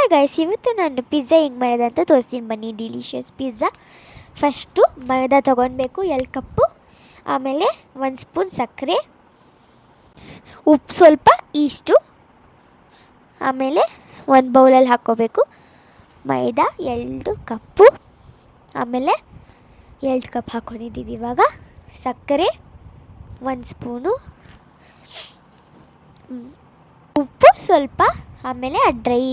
Hi guys, ಇವತ್ತು ನಾನು pizza ಹೆಂಗೆ ಮಾಡೋದು ಅಂತ ತೋರಿಸ್ತೀನಿ ಬನ್ನಿ. Delicious pizza. ಫಸ್ಟು ಮೈದಾ ತೊಗೊಳ್ಬೇಕು 2 ಕಪ್ಪು, ಆಮೇಲೆ 1 ಸ್ಪೂನ್ ಸಕ್ಕರೆ, ಉಪ್ಪು ಸ್ವಲ್ಪ, ಈಸ್ಟು, ಆಮೇಲೆ 1 ಬೌಲಲ್ಲಿ ಹಾಕ್ಕೋಬೇಕು. ಮೈದಾ 2 ಕಪ್ಪು, ಆಮೇಲೆ 2 ಕಪ್ ಹಾಕ್ಕೊಂಡಿದ್ದೀವಿ. ಇವಾಗ ಸಕ್ಕರೆ 1 ಸ್ಪೂನು, ಉಪ್ಪು ಸ್ವಲ್ಪ, ಆಮೇಲೆ ಆ ಡ್ರೈ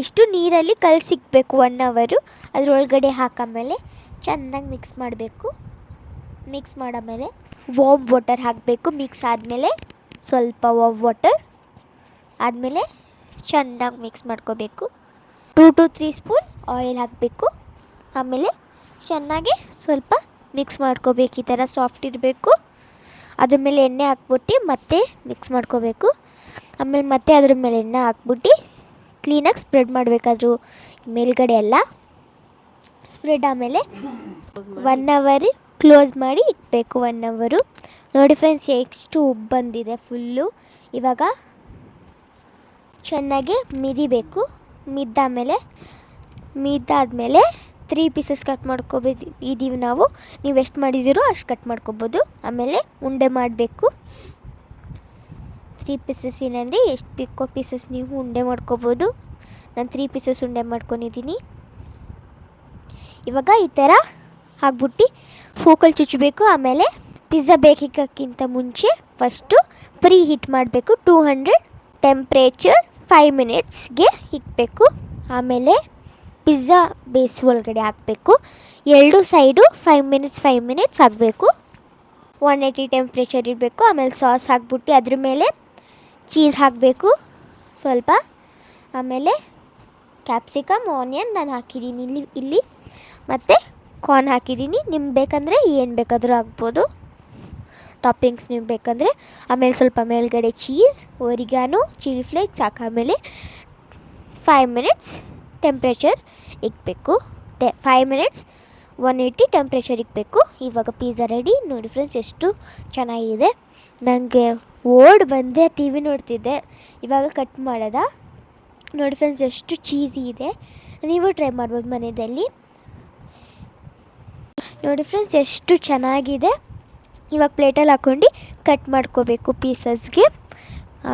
ಇಷ್ಟು ನೀರಲ್ಲಿ ಕಲಸಿಕ್ಬೇಕು 1 ಅವರು. ಅದರೊಳಗಡೆ ಹಾಕಮೇಲೆ ಚೆನ್ನಾಗಿ ಮಿಕ್ಸ್ ಮಾಡಬೇಕು. ಮಿಕ್ಸ್ ಮಾಡಾಮೇಲೆ ವಾರ್ಮ್ ವಾಟರ್ ಹಾಕಬೇಕು. ಮಿಕ್ಸ್ ಆದಮೇಲೆ ಸ್ವಲ್ಪ ವಾರ್ಮ್ ವಾಟರ್ ಆದಮೇಲೆ ಚೆನ್ನಾಗಿ ಮಿಕ್ಸ್ ಮಾಡ್ಕೋಬೇಕು. 2 to 3 ಸ್ಪೂನ್ ಆಯಿಲ್ ಹಾಕಬೇಕು. ಆಮೇಲೆ ಚೆನ್ನಾಗಿ ಸ್ವಲ್ಪ ಮಿಕ್ಸ್ ಮಾಡ್ಕೋಬೇಕು. ಈ ಥರ ಸಾಫ್ಟ್ ಇರಬೇಕು. ಅದ್ರ ಮೇಲೆ ಎಣ್ಣೆ ಹಾಕ್ಬಿಟ್ಟು ಮತ್ತೆ ಮಿಕ್ಸ್ ಮಾಡ್ಕೋಬೇಕು. ಆಮೇಲೆ ಮತ್ತೆ ಅದ್ರ ಮೇಲೆ ಎಣ್ಣೆ ಹಾಕ್ಬಿಟ್ಟು ಕ್ಲೀನಾಗಿ ಸ್ಪ್ರೆಡ್ ಮಾಡಬೇಕಾದ್ರೂ ಮೇಲ್ಗಡೆ ಎಲ್ಲ ಸ್ಪ್ರೆಡ್. ಆಮೇಲೆ 1 ಅವರ್ ಕ್ಲೋಸ್ ಮಾಡಿ ಇಡಬೇಕು. 1 ಅವರು ನೋಡಿ ಫ್ರೆಂಡ್ಸ್, ಎಷ್ಟು ಉಪ್ಪು ಬಂದಿದೆ ಫುಲ್ಲು. ಇವಾಗ ಚೆನ್ನಾಗಿ ಮಿದಿಬೇಕು. ಮಿದ್ದಾದಮೇಲೆ 3 ಪೀಸಸ್ ಕಟ್ ಮಾಡ್ಕೊಬೇಕಿದ್ದೀವಿ ನಾವು. ನೀವು ಎಷ್ಟು ಮಾಡಿದ್ದೀರೋ ಅಷ್ಟು ಕಟ್ ಮಾಡ್ಕೊಬೋದು. ಆಮೇಲೆ ಉಂಡೆ ಮಾಡಬೇಕು. 3 ಪೀಸಸ್ ಏನಂದರೆ ಎಷ್ಟು ಬೇಕೋ ಪೀಸಸ್ ನೀವು ಉಂಡೆ ಮಾಡ್ಕೋಬೋದು. ನಾನು 3 ಪೀಸಸ್ ಉಂಡೆ ಮಾಡ್ಕೊಂಡಿದ್ದೀನಿ. ಇವಾಗ ಈ ಥರ ಹಾಕ್ಬಿಟ್ಟು ಫೋಕಲ್ಲಿ ಚುಚ್ಚಬೇಕು. ಆಮೇಲೆ ಪಿಜ್ಜಾ ಬೇಕಿಕ್ಕಿಂತ ಮುಂಚೆ ಫಸ್ಟು ಪ್ರೀ ಹೀಟ್ ಮಾಡಬೇಕು. 200 ಟೆಂಪ್ರೇಚರ್ 5 ಮಿನಿಟ್ಸ್ಗೆ ಇಕ್ಬೇಕು. ಆಮೇಲೆ ಪಿಜ್ಜಾ ಬೇಸ್ ಒಳಗಡೆ ಹಾಕಬೇಕು. 2 ಸೈಡು 5 ಮಿನಿಟ್ಸ್ ಆಗಬೇಕು. 180 ಟೆಂಪ್ರೇಚರ್ ಇರಬೇಕು. ಆಮೇಲೆ ಸಾಸ್ ಹಾಕ್ಬಿಟ್ಟು ಅದ್ರ ಮೇಲೆ ಚೀಸ್ ಹಾಕಬೇಕು ಸ್ವಲ್ಪ. ಆಮೇಲೆ ಕ್ಯಾಪ್ಸಿಕಮ್, ಆನಿಯನ್ ನಾನು ಹಾಕಿದ್ದೀನಿ ಇಲ್ಲಿ ಮತ್ತು ಕಾರ್ನ್ ಹಾಕಿದ್ದೀನಿ. ನಿಮ್ಗೆ ಬೇಕಂದರೆ ಏನು ಬೇಕಾದರೂ ಹಾಕ್ಬೋದು, ಟಾಪಿಂಗ್ಸ್ ನೀವು ಬೇಕಂದರೆ. ಆಮೇಲೆ ಸ್ವಲ್ಪ ಮೇಲ್ಗಡೆ ಚೀಸ್, ಒರಿಗಾನೋ, ಚಿಲ್ಲಿ ಫ್ಲೇಕ್ಸ್ ಆಮೇಲೆ 5 ಮಿನಿಟ್ಸ್ ಟೆಂಪ್ರೇಚರ್ ಇಕ್ಬೇಕು. 5 ಮಿನಿಟ್ಸ್ 180 ಟೆಂಪ್ರೇಚರ್ ಇಕ್ಬೇಕು. ಇವಾಗ ಪಿಜ್ಜಾ ರೆಡಿ. ನೋಡಿ ಫ್ರೆಂಡ್ಸ್, ಎಷ್ಟು ಚೆನ್ನಾಗಿದೆ. ನನಗೆ ಬಂದೆ ಟಿ ವಿ ನೋಡ್ತಿದ್ದೆ. ಇವಾಗ ಕಟ್ ಮಾಡೋದ. ನೋಡಿ ಫ್ರೆಂಡ್ಸ್, ಎಷ್ಟು ಚೀಸಿ ಇದೆ. ನೀವು ಟ್ರೈ ಮಾಡ್ಬೋದು ಮನೆಯಲ್ಲಿ. ನೋಡಿ ಫ್ರೆಂಡ್ಸ್, ಎಷ್ಟು ಚೆನ್ನಾಗಿದೆ. ಇವಾಗ ಪ್ಲೇಟಲ್ಲಿ ಹಾಕ್ಕೊಂಡು ಕಟ್ ಮಾಡ್ಕೋಬೇಕು ಪೀಸಸ್ಗೆ.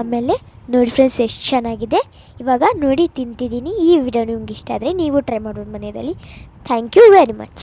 ಆಮೇಲೆ ನೋಡಿ ಫ್ರೆಂಡ್ಸ್, ಎಷ್ಟು ಚೆನ್ನಾಗಿದೆ. ಇವಾಗ ನೋಡಿ ತಿಂತಿದ್ದೀನಿ. ಈ ವಿಡಿಯೋ ನಿಮ್ಗೆ ಇಷ್ಟ ಆದರೆ ನೀವು ಟ್ರೈ ಮಾಡ್ಬೋದು ಮನೆಯಲ್ಲಿ. Thank you very much.